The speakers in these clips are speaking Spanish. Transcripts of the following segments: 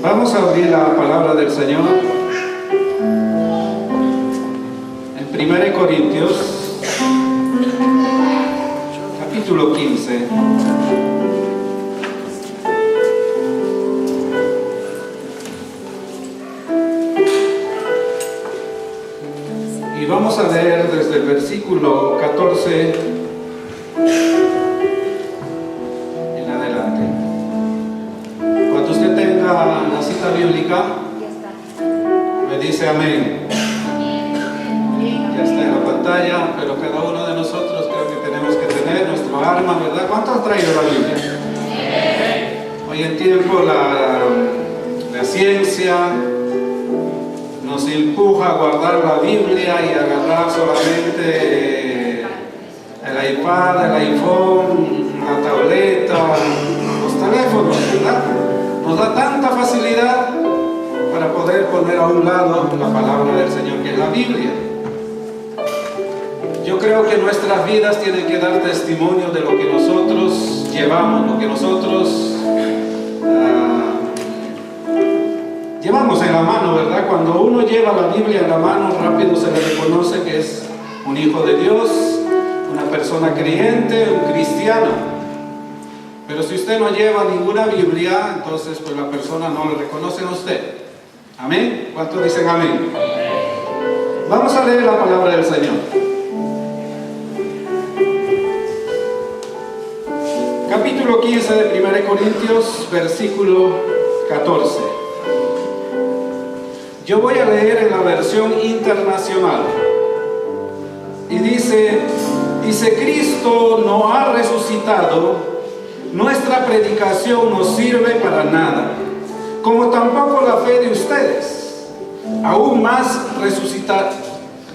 Vamos a abrir la palabra del Señor en 1 Corintios, capítulo 15. Y vamos a leer desde el versículo 14 en adelante. Cuando usted tenga la cita bíblica, me dice amén. Ya está en la pantalla, pero cada uno de nosotros creo que tenemos que tener nuestro arma, ¿verdad? ¿Cuánto ha traído la Biblia? Hoy en tiempo la ciencia nos empuja a guardar la Biblia y a agarrar solamente el iPad, el iPhone, la tableta, los teléfonos, ¿verdad? Nos da tanta facilidad para poder poner a un lado la palabra del Señor, que es la Biblia. Yo creo que nuestras vidas tienen que dar testimonio de lo que nosotros llevamos, lo que nosotros llevamos en la mano, ¿verdad? Cuando uno lleva la Biblia en la mano, rápido se le reconoce que es un hijo de Dios, una persona creyente, un cristiano. Pero si usted no lleva ninguna Biblia, entonces pues la persona no le reconoce a usted. ¿Amén? ¿Cuántos dicen amén? Vamos a leer la palabra del Señor. Capítulo 15 de 1 Corintios, versículo 14. Yo voy a leer en la versión internacional. Y dice, Cristo no ha resucitado, nuestra predicación no sirve para nada, como tampoco la fe de ustedes. Aún más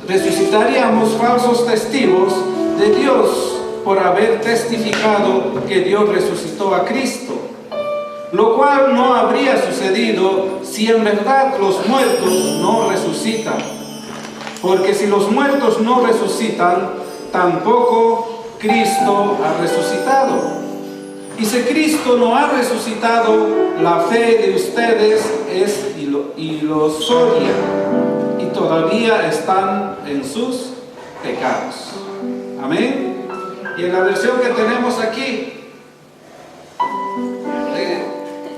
resucitaríamos falsos testigos de Dios por haber testificado que Dios resucitó a Cristo, lo cual no habría sucedido si en verdad los muertos no resucitan. Porque si los muertos no resucitan, tampoco Cristo ha resucitado. Y si Cristo no ha resucitado, la fe de ustedes es ilusoria y todavía están en sus pecados. Amén. Y en la versión que tenemos aquí,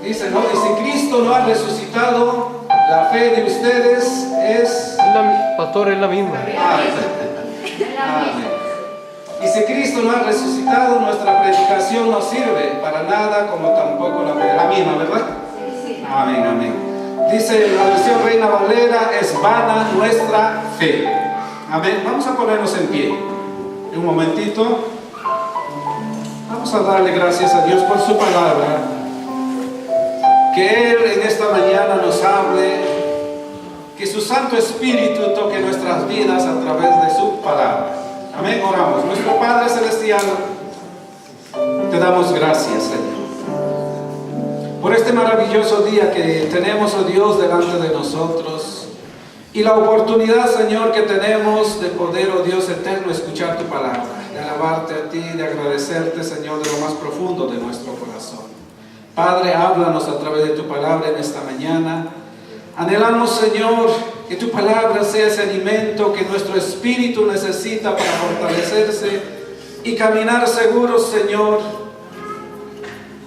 dice, ¿no? Y si Cristo no ha resucitado, la fe de ustedes es... Pastor, es la misma. Amén. Y si Cristo no ha resucitado, nuestra predicación no sirve para nada, como tampoco la fe de la misma, ¿verdad? Amén, amén. Dice la versión Reina Valera, es vana nuestra fe. Amén. Vamos a ponernos en pie. Un momentito. Vamos a darle gracias a Dios por su palabra. Que Él en esta mañana nos hable, que su Santo Espíritu toque nuestras vidas a través de su palabra. Amén, oramos. Nuestro Padre Celestial, te damos gracias, Señor, por este maravilloso día que tenemos, oh Dios, delante de nosotros, y la oportunidad, Señor, que tenemos de poder, oh Dios eterno, escuchar tu palabra, de alabarte a ti, de agradecerte, Señor, de lo más profundo de nuestro corazón. Padre, háblanos a través de tu palabra en esta mañana. Anhelamos, Señor, que tu palabra sea ese alimento que nuestro espíritu necesita para fortalecerse y caminar seguros, Señor,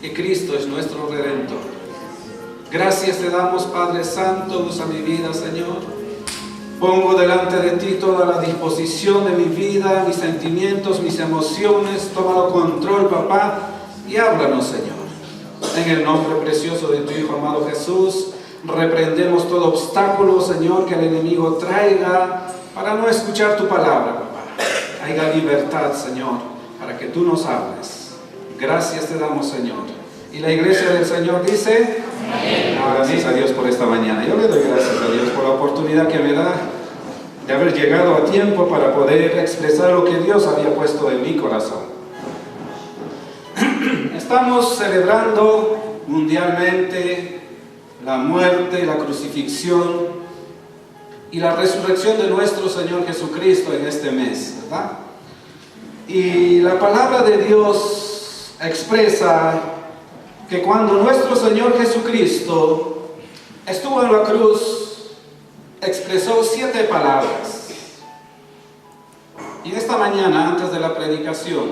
que Cristo es nuestro Redentor. Gracias te damos, Padre Santo, usa mi vida, Señor. Pongo delante de ti toda la disposición de mi vida, mis sentimientos, mis emociones. Tómalo control, papá, y háblanos, Señor. En el nombre precioso de tu Hijo amado Jesús, reprendemos todo obstáculo, Señor, que el enemigo traiga para no escuchar tu palabra, papá. Haya libertad, Señor, para que tú nos hables. Gracias te damos, Señor. Y la iglesia del Señor dice, amén. Gracias a Dios por esta mañana. Yo le doy gracias a Dios por la oportunidad que me da de haber llegado a tiempo para poder expresar lo que Dios había puesto en mi corazón. Estamos celebrando mundialmente la muerte, la crucifixión y la resurrección de nuestro Señor Jesucristo en este mes, ¿verdad? Y la palabra de Dios expresa que cuando nuestro Señor Jesucristo estuvo en la cruz, expresó 7 palabras. Y esta mañana, antes de la predicación,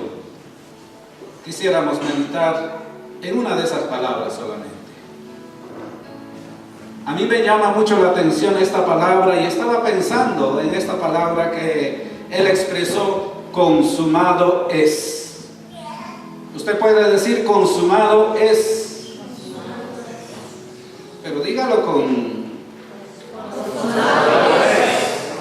quisiéramos meditar en una de esas palabras solamente. A mí me llama mucho la atención esta palabra y estaba pensando en esta palabra que él expresó: consumado es. Usted puede decir consumado es, pero dígalo con...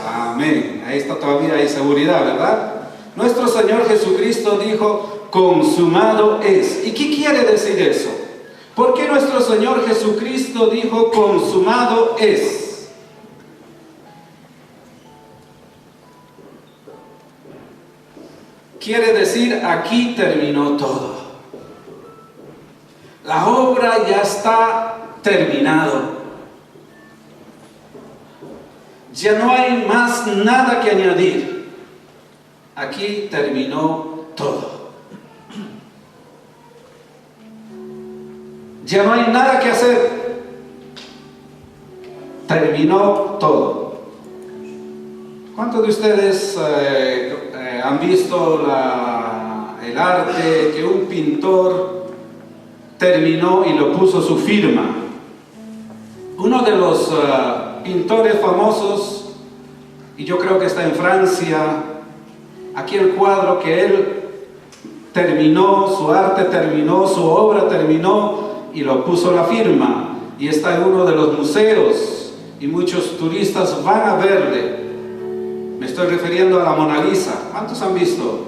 Amén. Ahí está, todavía hay seguridad, ¿verdad? Nuestro Señor Jesucristo dijo consumado es. ¿Y qué quiere decir eso? ¿Por qué nuestro Señor Jesucristo dijo consumado es? Quiere decir, aquí terminó todo. La obra ya está terminado. Ya no hay más nada que añadir. Aquí terminó todo. Ya no hay nada que hacer. Terminó todo. ¿Cuántos de ustedes han visto el arte que un pintor terminó y lo puso su firma? Uno de los pintores famosos, y yo creo que está en Francia, aquí el cuadro que él terminó, su arte terminó, su obra terminó, y lo puso la firma, y está en uno de los museos, y muchos turistas van a verle. Me estoy refiriendo a la Mona Lisa. ¿Cuántos han visto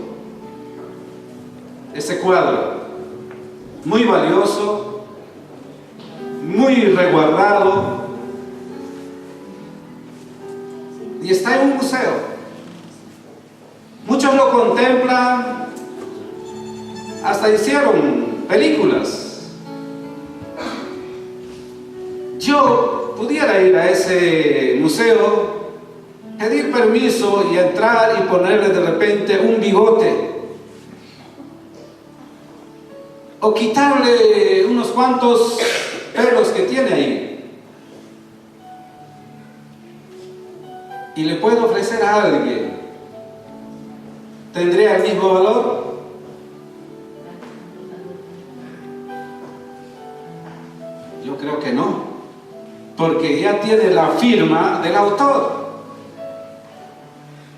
ese cuadro? Muy valioso, muy resguardado, y está en un museo. Muchos lo contemplan, hasta hicieron películas. Yo pudiera ir a ese museo, pedir permiso y entrar y ponerle de repente un bigote, o quitarle unos cuantos pelos que tiene ahí, y le puedo ofrecer a alguien. ¿Tendría el mismo valor? Yo creo que no, porque ya tiene la firma del autor.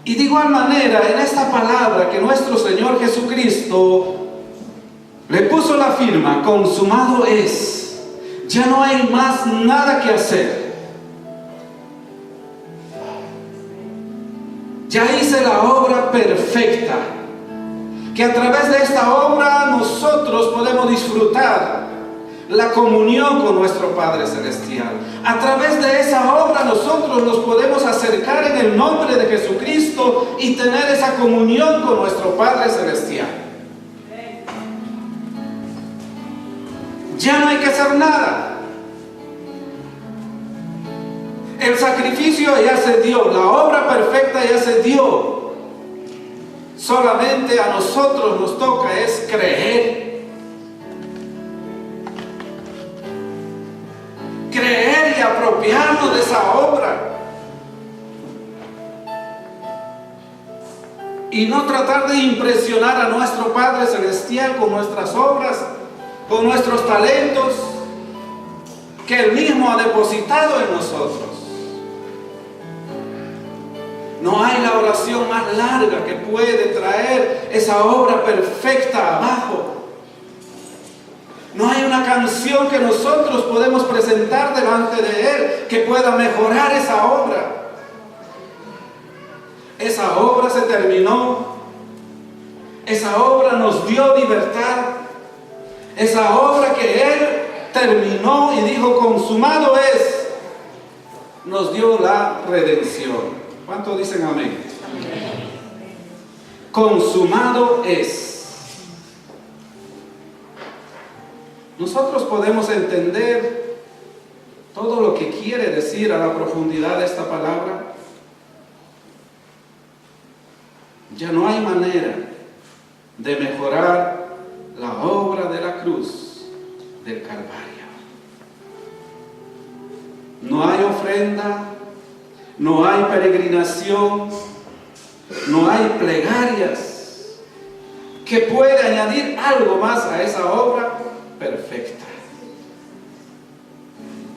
Y de igual manera, en esta palabra que nuestro Señor Jesucristo le puso la firma, consumado es, ya no hay más nada que hacer. Ya hice la obra perfecta, que a través de esta obra nosotros podemos disfrutar la comunión con nuestro Padre Celestial. A través de esa obra nosotros nos podemos acercar en el nombre de Jesucristo y tener esa comunión con nuestro Padre Celestial. Ya no hay que hacer nada. El sacrificio ya se dio, la obra perfecta ya se dio. Solamente a nosotros nos toca es creer. Creer y apropiarnos de esa obra. Y no tratar de impresionar a nuestro Padre Celestial con nuestras obras, con nuestros talentos que Él mismo ha depositado en nosotros. No hay la oración más larga que puede traer esa obra perfecta abajo. No hay una canción que nosotros podemos presentar delante de Él que pueda mejorar esa obra. Esa obra se terminó. Esa obra nos dio libertad. Esa obra que Él terminó y dijo consumado es, nos dio la redención. ¿Cuántos dicen amén? Amén. Consumado es. Nosotros podemos entender todo lo que quiere decir a la profundidad de esta palabra. Ya no hay manera de mejorar la obra de la cruz del Calvario. no hay ofrenda, no hay peregrinación, no hay plegarias que pueda añadir algo más a esa obra perfecta.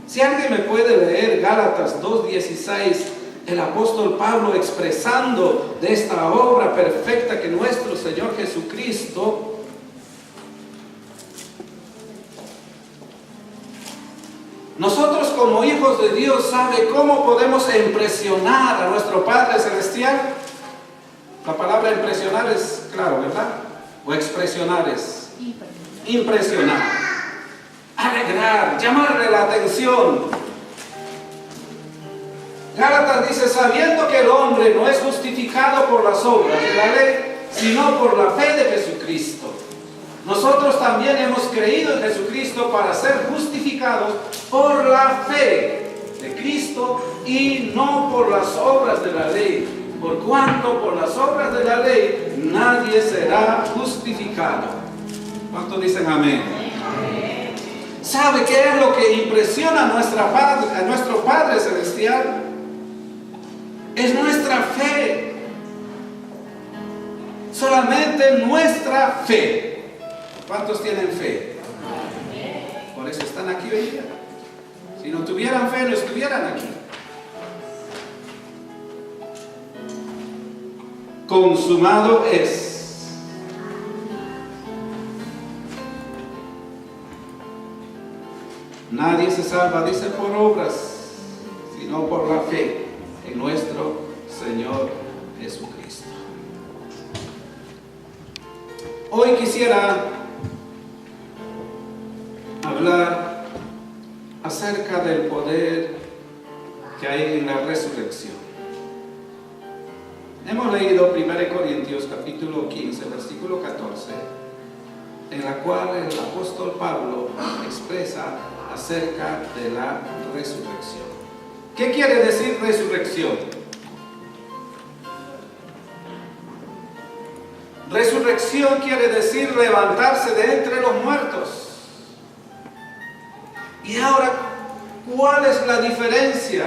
Si alguien me puede leer Gálatas 2:16, el apóstol Pablo expresando de esta obra perfecta que nuestro Señor Jesucristo nosotros como hijos de Dios, ¿sabe cómo podemos impresionar a nuestro Padre Celestial? La palabra impresionar es claro, ¿verdad? O expresionar es impresionar, alegrar, llamarle la atención. Gálatas dice, sabiendo que el hombre no es justificado por las obras de la ley, sino por la fe de Jesucristo. Nosotros también hemos creído en Jesucristo para ser justificados por la fe de Cristo y no por las obras de la ley, por cuanto por las obras de la ley nadie será justificado. ¿Cuántos dicen amén? Amén. ¿Sabe qué es lo que impresiona a nuestro Padre Celestial? Es nuestra fe. Solamente nuestra fe. ¿Cuántos tienen fe? Por eso están aquí hoy día. Si no tuvieran fe, no estuvieran aquí. Consumado es. Nadie se salva, dice, por obras, sino por la fe en nuestro Señor Jesucristo. Hoy quisiera hablar acerca del poder que hay en la resurrección. Hemos leído 1 Corintios capítulo 15, versículo 14, en la cual el apóstol Pablo expresa acerca de la resurrección. ¿Qué quiere decir resurrección? Resurrección quiere decir levantarse de entre los muertos. Y ahora, ¿cuál es la diferencia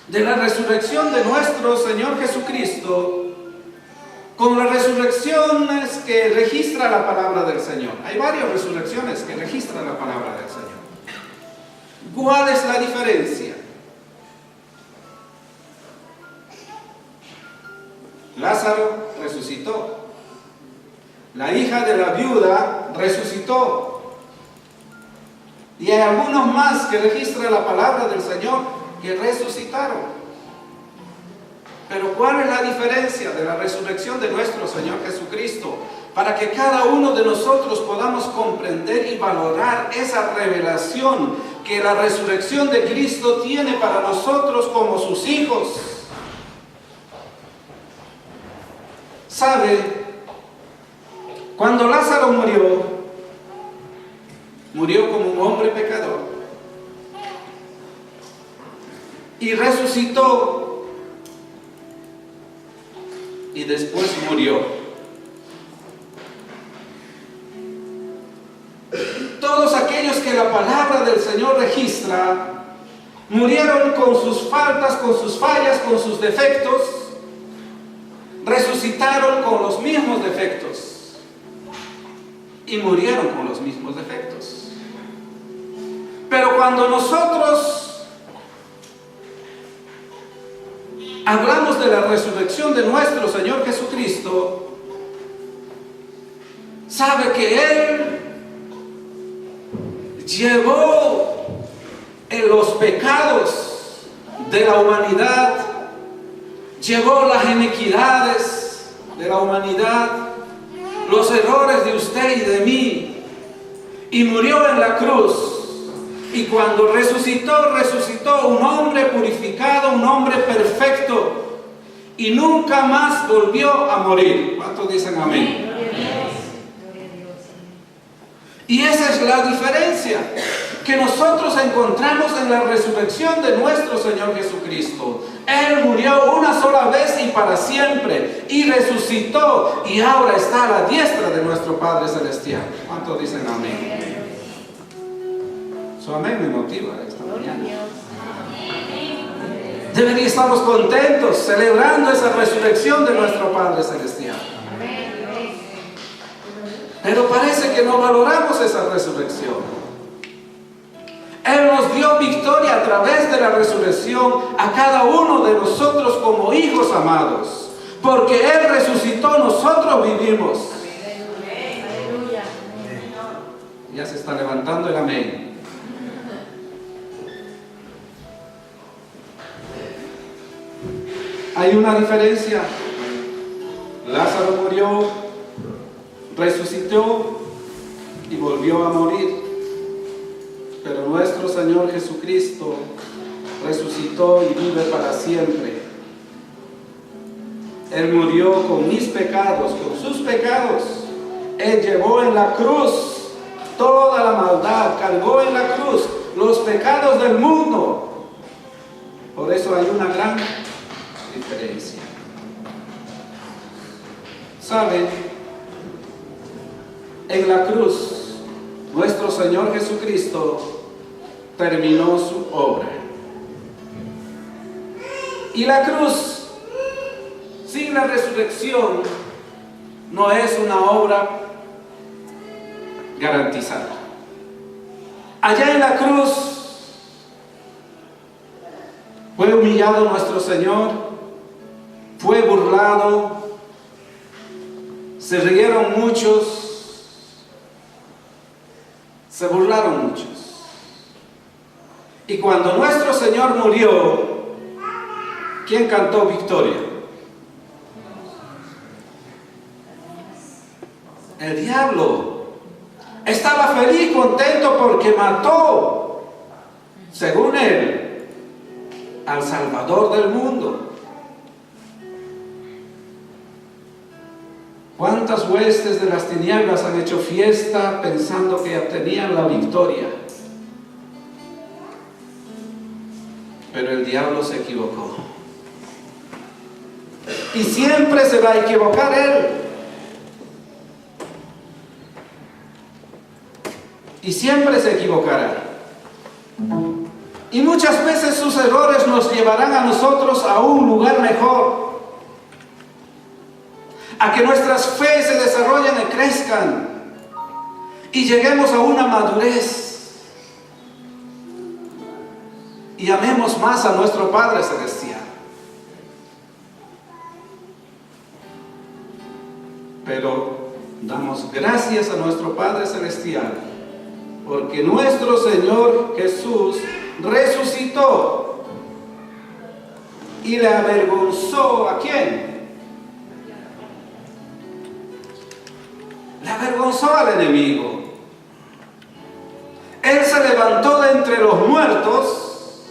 de la resurrección de nuestro Señor Jesucristo con las resurrecciones que registra la palabra del Señor? Hay varias resurrecciones que registra la palabra del Señor. ¿Cuál es la diferencia? Lázaro resucitó. La hija de la viuda resucitó. Y hay algunos más que registra la palabra del Señor que resucitaron. Pero ¿cuál es la diferencia de la resurrección de nuestro Señor Jesucristo? Para que cada uno de nosotros podamos comprender y valorar esa revelación que la resurrección de Cristo tiene para nosotros como sus hijos. ¿Sabe? Cuando Lázaro murió como un hombre pecador y resucitó y después murió. Todos aquellos que la palabra del Señor registra murieron con sus faltas, con sus fallas, con sus defectos, resucitaron con los mismos defectos y murieron con los mismos defectos. Pero cuando nosotros hablamos de la resurrección de nuestro Señor Jesucristo, sabe que Él llevó en los pecados de la humanidad, llevó las iniquidades de la humanidad, los errores de usted y de mí, y murió en la cruz. Y cuando resucitó, resucitó un hombre purificado, un hombre perfecto, y nunca más volvió a morir. ¿Cuántos dicen amén? Y esa es la diferencia que nosotros encontramos en la resurrección de nuestro Señor Jesucristo. Él murió una sola vez y para siempre, y resucitó, y ahora está a la diestra de nuestro Padre Celestial. ¿Cuántos dicen amén? Su amén me motiva esta mañana. Estamos contentos celebrando esa resurrección de nuestro Padre Celestial. Pero parece que no valoramos esa resurrección. Él nos dio victoria a través de la resurrección a cada uno de nosotros como hijos amados. Porque Él resucitó, nosotros vivimos. Ya se está levantando el amén. Hay una diferencia. Lázaro murió, resucitó y volvió a morir. Pero nuestro Señor Jesucristo resucitó y vive para siempre. Él murió con mis pecados, con sus pecados. Él llevó en la cruz toda la maldad, cargó en la cruz los pecados del mundo. Por eso hay una gran diferencia. ¿Saben? En la cruz, nuestro Señor Jesucristo terminó su obra. Y la cruz, sin la resurrección, no es una obra garantizada. Allá en la cruz fue humillado nuestro Señor, fue burlado, se rieron muchos, se burlaron muchos. Y cuando nuestro Señor murió, ¿quién cantó victoria? El diablo. Estaba feliz, contento porque mató, según él, al Salvador del mundo. ¿Cuántas huestes de las tinieblas han hecho fiesta pensando que obtenían la victoria? Pero el diablo se equivocó. Y siempre se va a equivocar él. Y siempre se equivocará. Y muchas veces sus errores nos llevarán a nosotros a un lugar mejor. A que nuestras fe se desarrollen y crezcan. Y lleguemos a una madurez. Y amemos más a nuestro Padre Celestial. Pero damos gracias a nuestro Padre Celestial. Porque nuestro Señor Jesús resucitó. Y le avergonzó ¿a quién? Le avergonzó al enemigo. Él se levantó de entre los muertos,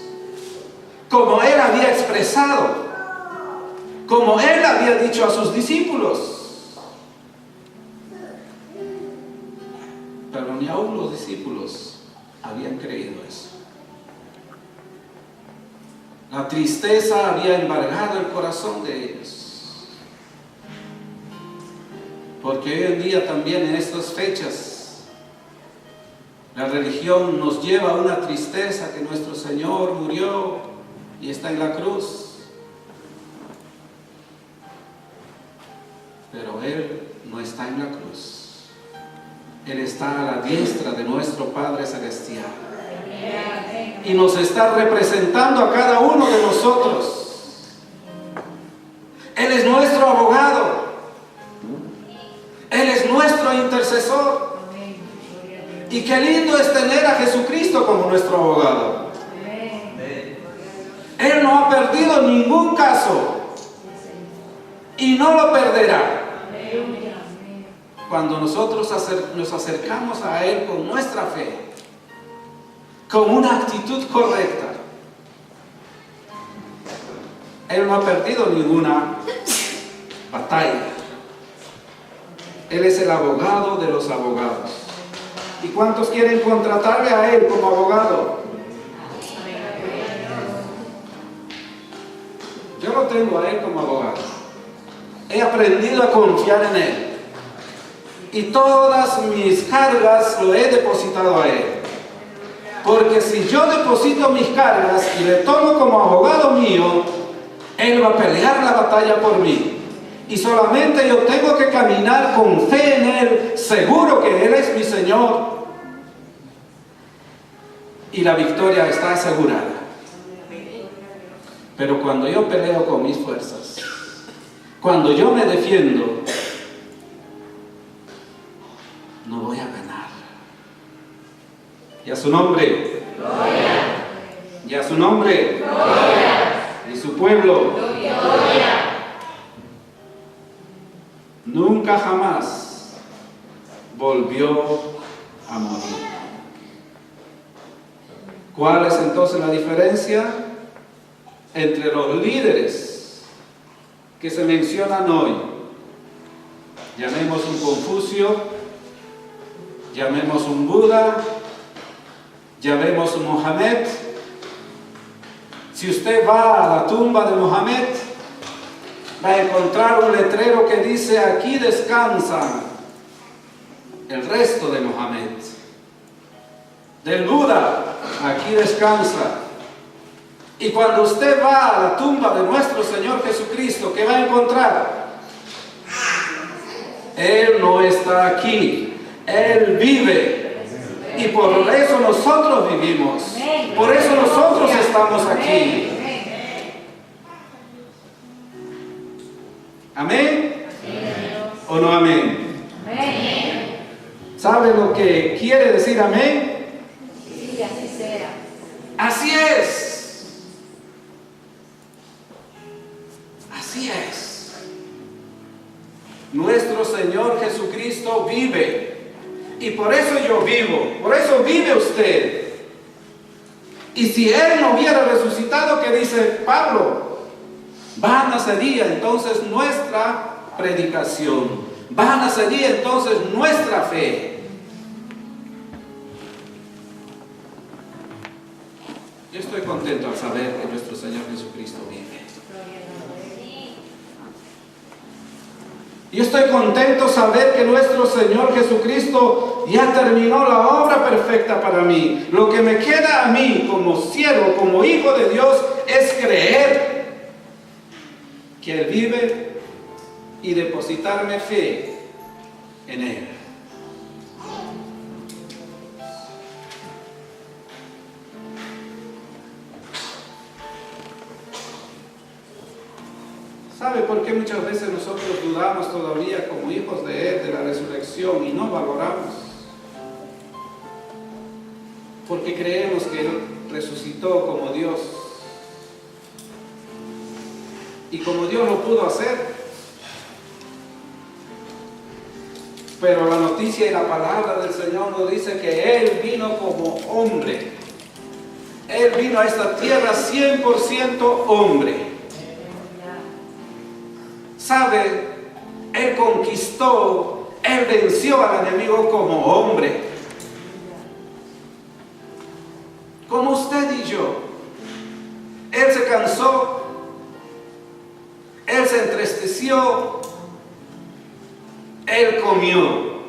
como Él había expresado, como Él había dicho a sus discípulos. Pero ni aún los discípulos habían creído eso. La tristeza había embargado el corazón de ellos. Porque hoy en día también en estas fechas la religión nos lleva a una tristeza que nuestro Señor murió y está en la cruz. Pero Él no está en la cruz. Él está a la diestra de nuestro Padre Celestial. Y nos está representando a cada uno de nosotros. Él es nuestro abogado. Él es nuestro intercesor. Y qué lindo es tener a Jesucristo como nuestro abogado. Él no ha perdido ningún caso. Y no lo perderá. Cuando nosotros nos acercamos a Él con nuestra fe, con una actitud correcta, Él no ha perdido ninguna batalla. Él es el abogado de los abogados. ¿Y cuántos quieren contratarle a Él como abogado? Yo lo tengo a Él como abogado. He aprendido a confiar en Él. Y todas mis cargas lo he depositado a Él. Porque si yo deposito mis cargas y le tomo como abogado mío, Él va a pelear la batalla por mí. Y solamente yo tengo que caminar con fe en Él, seguro que Él es mi Señor. Y la victoria está asegurada. Pero cuando yo peleo con mis fuerzas, cuando yo me defiendo, no voy a ganar. Y a su nombre. Gloria. Y a su nombre. Gloria. Y su pueblo. Gloria. Nunca jamás volvió a morir. ¿Cuál es entonces la diferencia entre los líderes que se mencionan hoy? Llamemos un Confucio, llamemos un Buda, llamemos un Mohamed. Si usted va a la tumba de Mohamed, va a encontrar un letrero que dice: aquí descansan el resto de Mohamed. Del Buda, aquí descansa. Y cuando usted va a la tumba de nuestro Señor Jesucristo, ¿qué va a encontrar? Él no está aquí, Él vive. Y por eso nosotros vivimos, por eso nosotros estamos aquí. ¿Amén? ¿O no amén? ¿Sabe lo que quiere decir amén? Sí, así sea. Así es. Así es. Nuestro Señor Jesucristo vive. Y por eso yo vivo. Por eso vive usted. Y si Él no hubiera resucitado, ¿qué dice Pablo? Vana sería entonces nuestra predicación. Vana sería entonces nuestra fe. Yo estoy contento al saber que nuestro Señor Jesucristo vive. Yo estoy contento al saber que nuestro Señor Jesucristo ya terminó la obra perfecta para mí. Lo que me queda a mí como siervo, como hijo de Dios, es creer que Él vive y depositarme fe en Él. ¿Sabe por qué muchas veces nosotros dudamos todavía como hijos de Él de la resurrección y no valoramos? Porque creemos que Él resucitó como Dios. Y como Dios lo pudo hacer. Pero la noticia y la palabra del Señor nos dice que Él vino como hombre. Él vino a esta tierra 100% hombre. ¿Sabe? Él conquistó, Él venció al enemigo como hombre. Como usted y yo. Él se cansó, Él se entristeció, Él comió.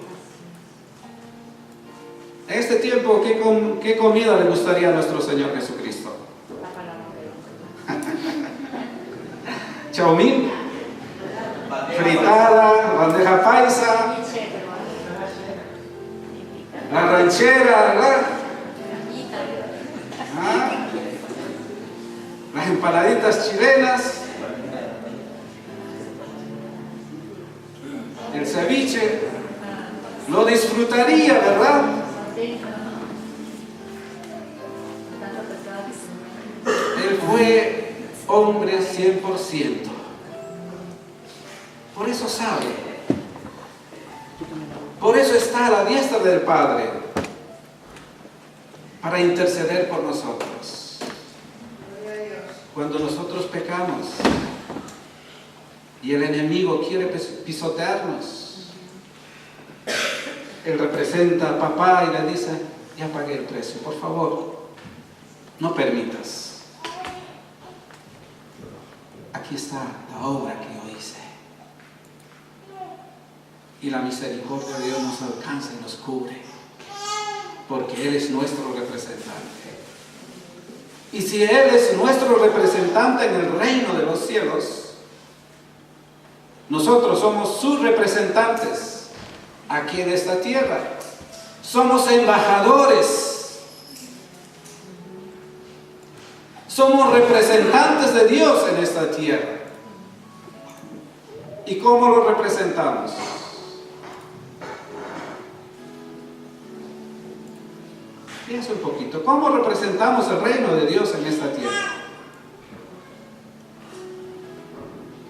En este tiempo, ¿qué comida le gustaría a nuestro Señor Jesucristo? Chaumín, fritada, bandeja paisa, la ranchera, ¿verdad? Las empanaditas chilenas, el ceviche, lo disfrutaría, ¿verdad? Él fue hombre 100%. Por eso sabe. Por eso está a la diestra del Padre, para interceder por nosotros. Cuando nosotros pecamos y el enemigo quiere pisotearnos, Él representa a papá y le dice: ya pagué el precio, por favor, no permitas. Aquí está la obra que yo hice. Y la misericordia de Dios nos alcanza y nos cubre. porque Él es nuestro representante. Y si Él es nuestro representante en el reino de los cielos, nosotros somos sus representantes aquí en esta tierra. Somos embajadores. Somos representantes de Dios en esta tierra. ¿Y cómo lo representamos? Piensa un poquito. ¿Cómo representamos el reino de Dios en esta tierra?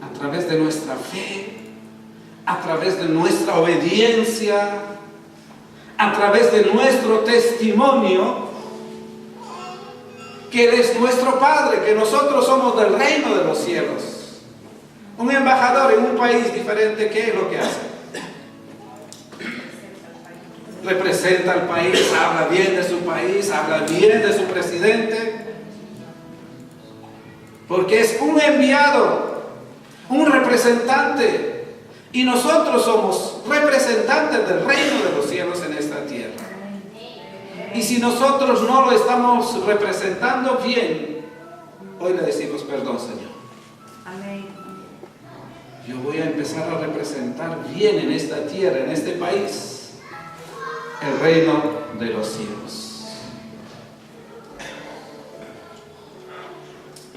A través de nuestra fe, a través de nuestra obediencia, a través de nuestro testimonio, que Él es nuestro Padre, que nosotros somos del reino de los cielos. Un embajador en un país diferente, ¿qué es lo que hace? Representa al país, habla bien de su país, habla bien de su presidente, porque es un enviado, un representante, y nosotros somos representantes del reino de los cielos en esta tierra. Y si nosotros no lo estamos representando bien, hoy le decimos perdón, Señor. Amén. Yo voy a empezar a representar bien en esta tierra, en este país, el reino de los cielos.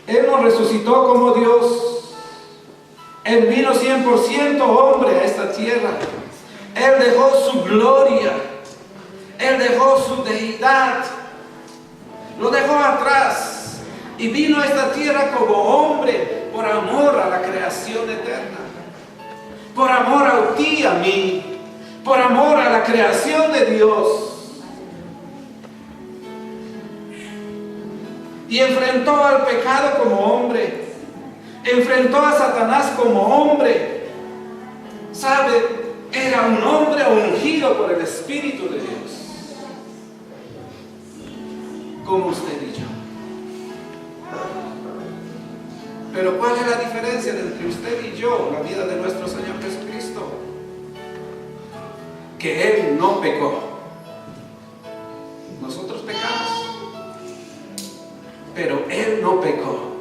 Él nos resucitó como Dios. Él vino 100% hombre a esta tierra. Él dejó su gloria. Él dejó su deidad. Lo dejó atrás. Y vino a esta tierra como hombre por amor a la creación eterna. Por amor a ti y a mí. Por amor a la creación de Dios. Y enfrentó al pecado como hombre. Enfrentó a Satanás como hombre. ¿Sabe? Era un hombre ungido por el Espíritu de Dios. Como usted y yo. Pero ¿cuál es la diferencia entre usted y yo, la vida de nuestro Señor Jesucristo? Que Él no pecó. Nosotros pecamos. Pero Él no pecó.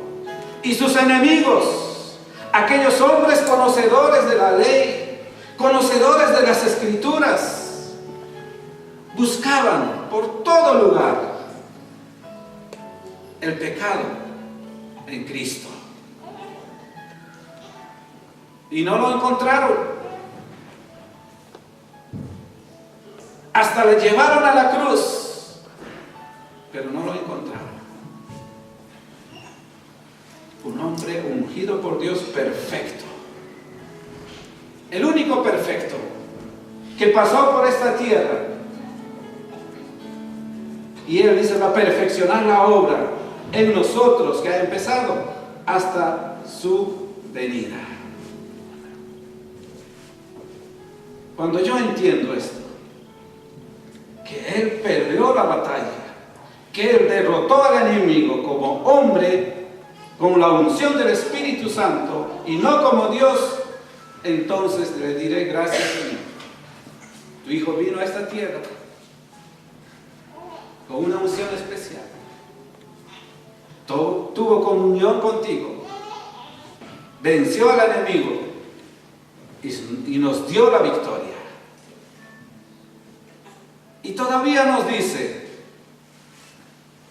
Y sus enemigos, aquellos hombres conocedores de la ley, conocedores de las Escrituras, buscaban por todo lugar el pecado en Cristo. Y no lo encontraron. Hasta le llevaron a la cruz, pero no lo encontraron. Un hombre ungido por Dios perfecto. El único perfecto que pasó por esta tierra. Y Él dice, va a perfeccionar la obra en nosotros que ha empezado hasta su venida. Cuando yo entiendo esto, que Él perdió la batalla, que Él derrotó al enemigo como hombre, con la unción del Espíritu Santo, y no como Dios, entonces le diré gracias, Señor. Tu Hijo vino a esta tierra con una unción especial. Tuvo comunión contigo, venció al enemigo y nos dio la victoria. Y todavía nos dice,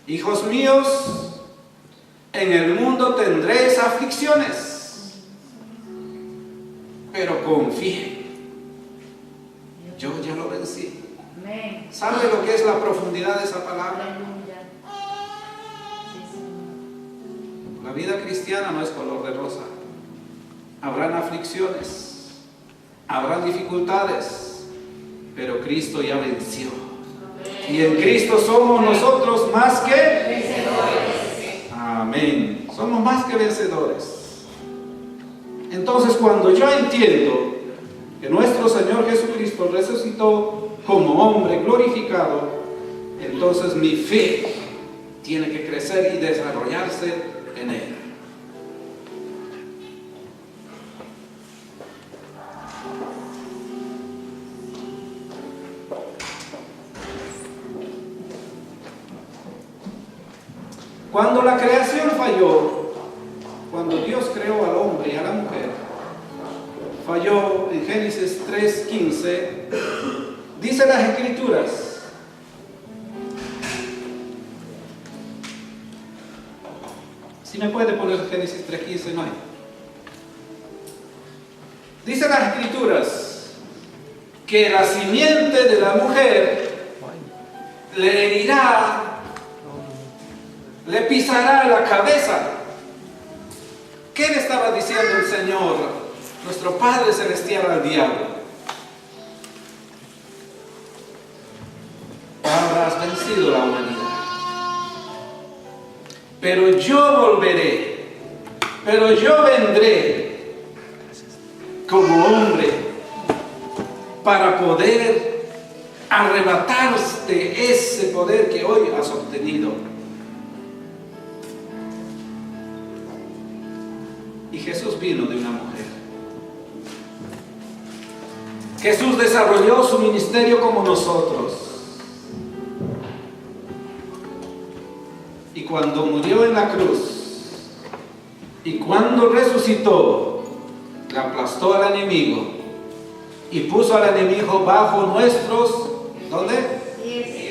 hijos míos, en el mundo tendréis aflicciones, pero confíen, yo ya lo vencí. Amén. ¿Sabe lo que es la profundidad de esa palabra? Aleluya. Sí, sí. La vida cristiana no es color de rosa. Habrán aflicciones, habrán dificultades, pero Cristo ya venció. Y en Cristo somos nosotros más que vencedores. Amén. Somos más que vencedores. Entonces, cuando yo entiendo que nuestro Señor Jesucristo resucitó como hombre glorificado, entonces mi fe tiene que crecer y desarrollarse en Él. Cuando la creación falló, cuando Dios creó al hombre y a la mujer, falló en Génesis 3:15, dice las Escrituras. Si me puede poner Génesis 3:15, no hay. Dice las Escrituras que la simiente de la mujer le herirá, le pisará la cabeza. ¿Qué le estaba diciendo el Señor, nuestro Padre Celestial, al diablo? Ahora has vencido la humanidad. Pero yo volveré, pero yo vendré como hombre para poder arrebatarte ese poder que hoy has obtenido. Y Jesús vino de una mujer. Jesús desarrolló su ministerio como nosotros. Y cuando murió en la cruz y cuando resucitó, le aplastó al enemigo y puso al enemigo bajo nuestros, ¿dónde?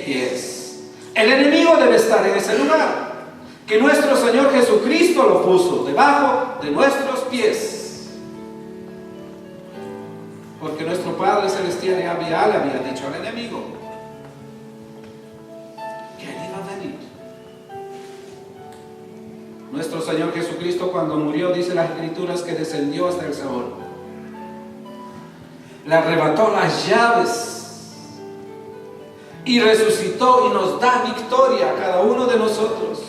Pies. El enemigo debe estar en ese lugar, que nuestro Señor Jesucristo lo puso debajo de nuestros pies. Porque nuestro Padre Celestial ya le había dicho al enemigo que él iba a venir. Nuestro Señor Jesucristo, cuando murió, dice las Escrituras que descendió hasta el Seol. Le arrebató las llaves y resucitó y nos da victoria a cada uno de nosotros.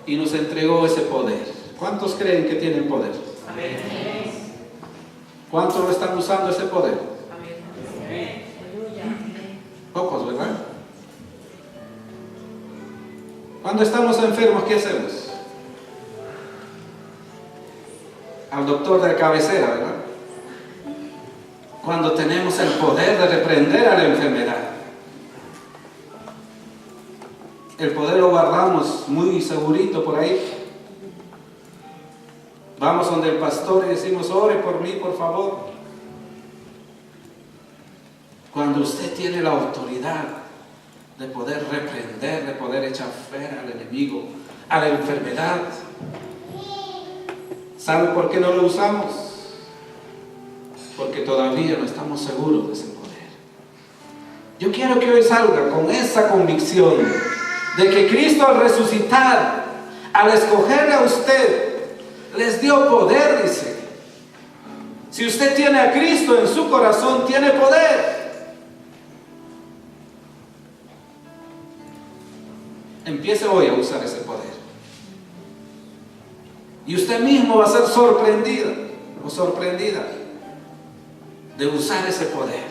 Y nos entregó ese poder. ¿Cuántos creen que tienen poder? Amén. ¿Cuántos lo están usando ese poder? Amén. Pocos, ¿verdad? Cuando estamos enfermos, ¿qué hacemos? Al doctor de cabecera, ¿verdad? Cuando tenemos el poder de reprender a la enfermedad. El poder lo guardamos muy segurito por ahí. Vamos donde el pastor y decimos, ore por mí, por favor. Cuando usted tiene la autoridad de poder reprender, de poder echar fuera al enemigo, a la enfermedad, ¿sabe por qué no lo usamos? Porque todavía no estamos seguros de ese poder. Yo quiero que hoy salga con esa convicción de que Cristo, al resucitar, al escogerle a usted, les dio poder, dice. Si usted tiene a Cristo en su corazón, tiene poder. Empiece hoy a usar ese poder. Y usted mismo va a ser sorprendido o sorprendida de usar ese poder.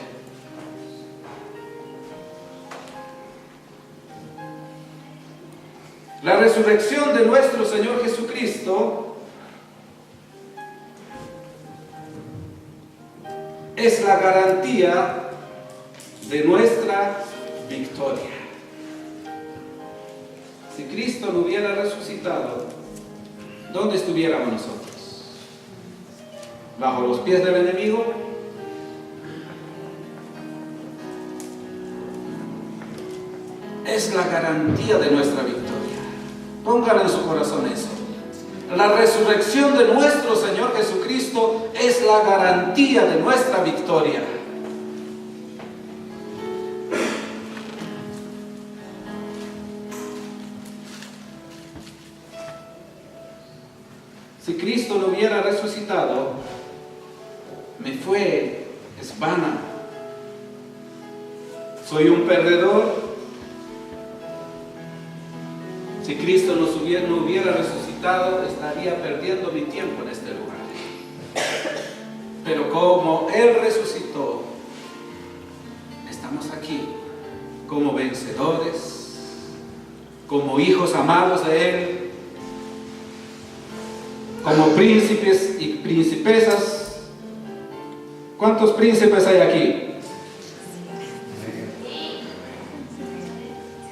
La resurrección de nuestro Señor Jesucristo es la garantía de nuestra victoria. Si Cristo no hubiera resucitado, ¿dónde estuviéramos nosotros? ¿Bajo los pies del enemigo? Es la garantía de nuestra victoria. Póngalo en su corazón eso. La resurrección de nuestro Señor Jesucristo es la garantía de nuestra victoria. Si Cristo no hubiera resucitado, es vana. Soy un perdedor. Si Cristo no hubiera resucitado, estaría perdiendo mi tiempo en este lugar. Pero como Él resucitó, estamos aquí como vencedores, como hijos amados de Él, como príncipes y princesas. ¿Cuántos príncipes hay aquí?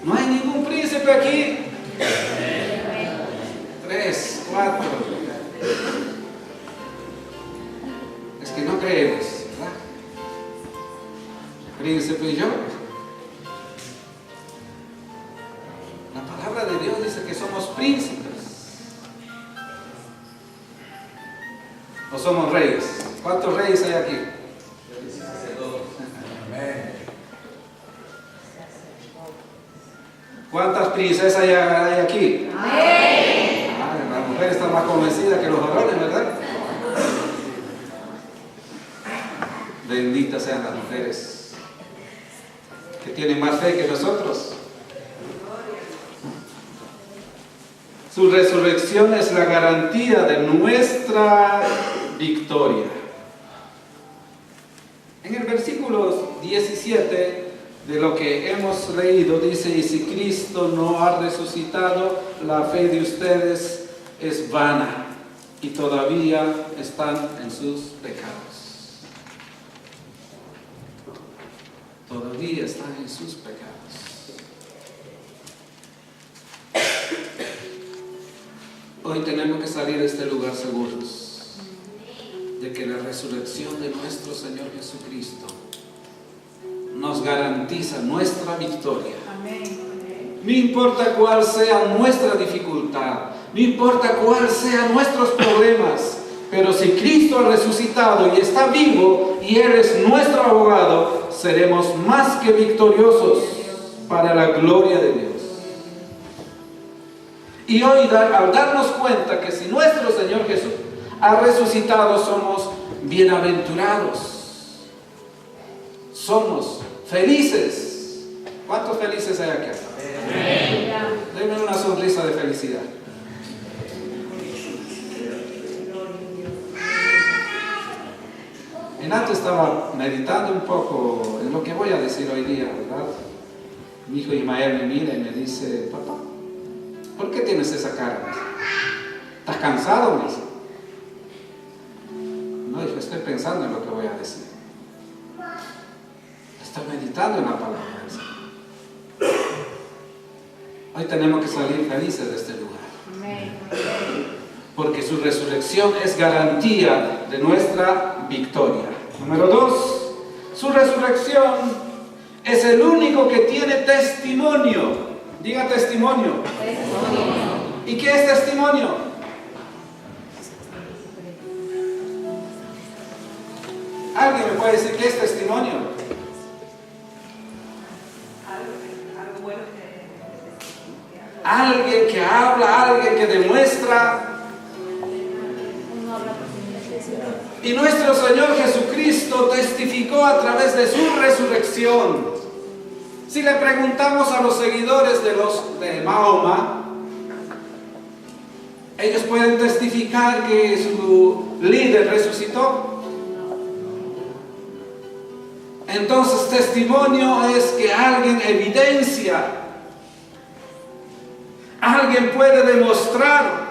No hay ningún príncipe. que no creemos, ¿verdad? Príncipe y yo. La palabra de Dios dice que somos príncipes. ¿O somos reyes? ¿Cuántos reyes hay aquí? ¿Cuántas princesas hay aquí? La mujer está más convencida que los varones, ¿verdad? Benditas sean las mujeres que tienen más fe que nosotros. Su resurrección es la garantía de nuestra victoria. En el versículo 17 de lo que hemos leído dice: y si Cristo no ha resucitado, la fe de ustedes es vana y todavía están en sus pecados. Todavía están en sus pecados. Hoy tenemos que salir de este lugar seguros de que la resurrección de nuestro Señor Jesucristo nos garantiza nuestra victoria. No importa cuál sea nuestra dificultad, no importa cuál sean nuestros problemas, pero si Cristo ha resucitado y está vivo y Él es nuestro abogado, seremos más que victoriosos para la gloria de Dios. Y hoy, al darnos cuenta que si nuestro Señor Jesús ha resucitado, somos bienaventurados, somos felices. ¿Cuántos felices hay aquí? Denme una sonrisa de felicidad. Renato estaba meditando un poco en lo que voy a decir hoy día, ¿verdad? Mi hijo Ismael me mira y me dice: papá, ¿por qué tienes esa cara? ¿Estás cansado? Me dice. No, hijo, estoy pensando en lo que voy a decir. Estoy meditando en la palabra. Hoy tenemos que salir felices de este lugar. Porque su resurrección es garantía de nuestra victoria. Número 2, su resurrección es el único que tiene testimonio. Diga testimonio. ¿Y qué es testimonio? ¿Alguien me puede decir qué es testimonio? Alguien que habla, alguien que demuestra. Y nuestro Señor Jesucristo testificó a través de su resurrección. Si le preguntamos a los seguidores de Mahoma, ellos pueden testificar que su líder resucitó. Entonces, testimonio es que alguien evidencia, alguien puede demostrar.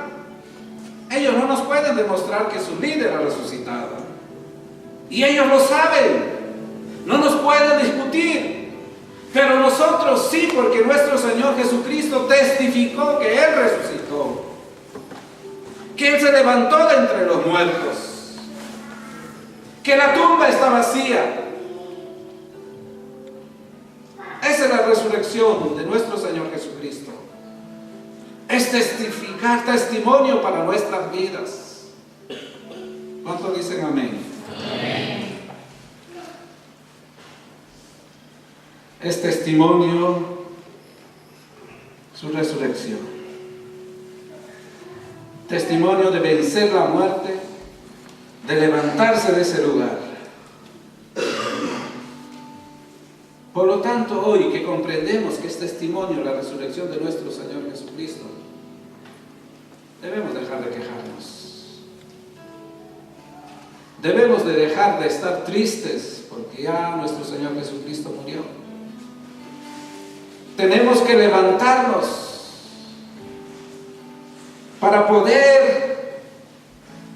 Ellos no nos pueden demostrar que su líder ha resucitado. Y ellos lo saben. No nos pueden discutir. Pero nosotros sí, porque nuestro Señor Jesucristo testificó que Él resucitó. Que Él se levantó de entre los muertos. Que la tumba está vacía. Esa es la resurrección de nuestro Señor Jesucristo. Es testificar, testimonio para nuestras vidas. ¿Cuántos dicen amén? Amén. Es testimonio su resurrección. Testimonio de vencer la muerte, de levantarse de ese lugar. Por lo tanto, hoy que comprendemos que es testimonio la resurrección de nuestro Señor Jesucristo, debemos dejar de quejarnos. Debemos de dejar de estar tristes porque ya nuestro Señor Jesucristo murió. Tenemos que levantarnos para poder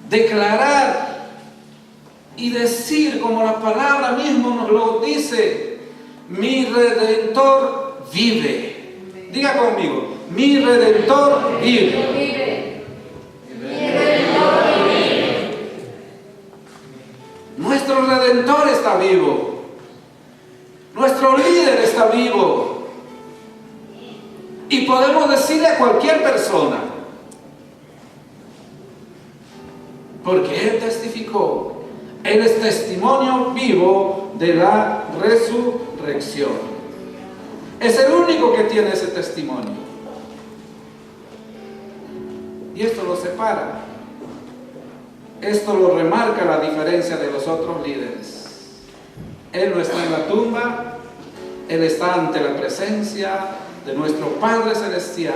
declarar y decir como la palabra misma nos lo dice: mi Redentor vive. Diga conmigo: mi Redentor vive. Nuestro Redentor está vivo. Nuestro líder está vivo. Y podemos decirle a cualquier persona, porque Él testificó. Él es testimonio vivo de la resurrección. Es el único que tiene ese testimonio. Y esto lo separa. Esto lo remarca la diferencia de los otros líderes. Él no está en la tumba. Él está ante la presencia de nuestro Padre Celestial.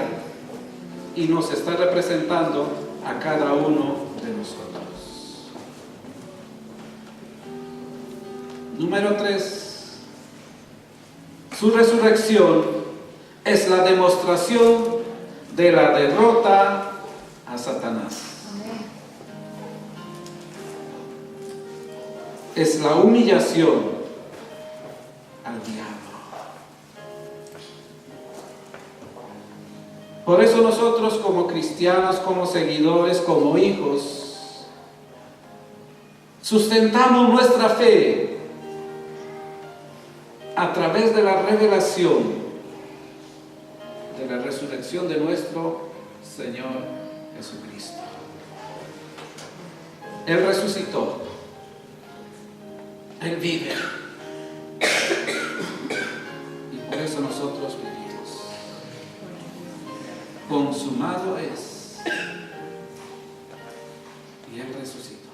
Y nos está representando a cada uno de nosotros. Número 3. Su resurrección es la demostración de la derrota a Satanás. Es la humillación al diablo. Por eso nosotros como cristianos, como seguidores, como hijos, sustentamos nuestra fe a través de la revelación de la resurrección de nuestro Señor Jesucristo. Él resucitó. Él vive. Y por eso nosotros vivimos. Consumado es. Y Él resucitó.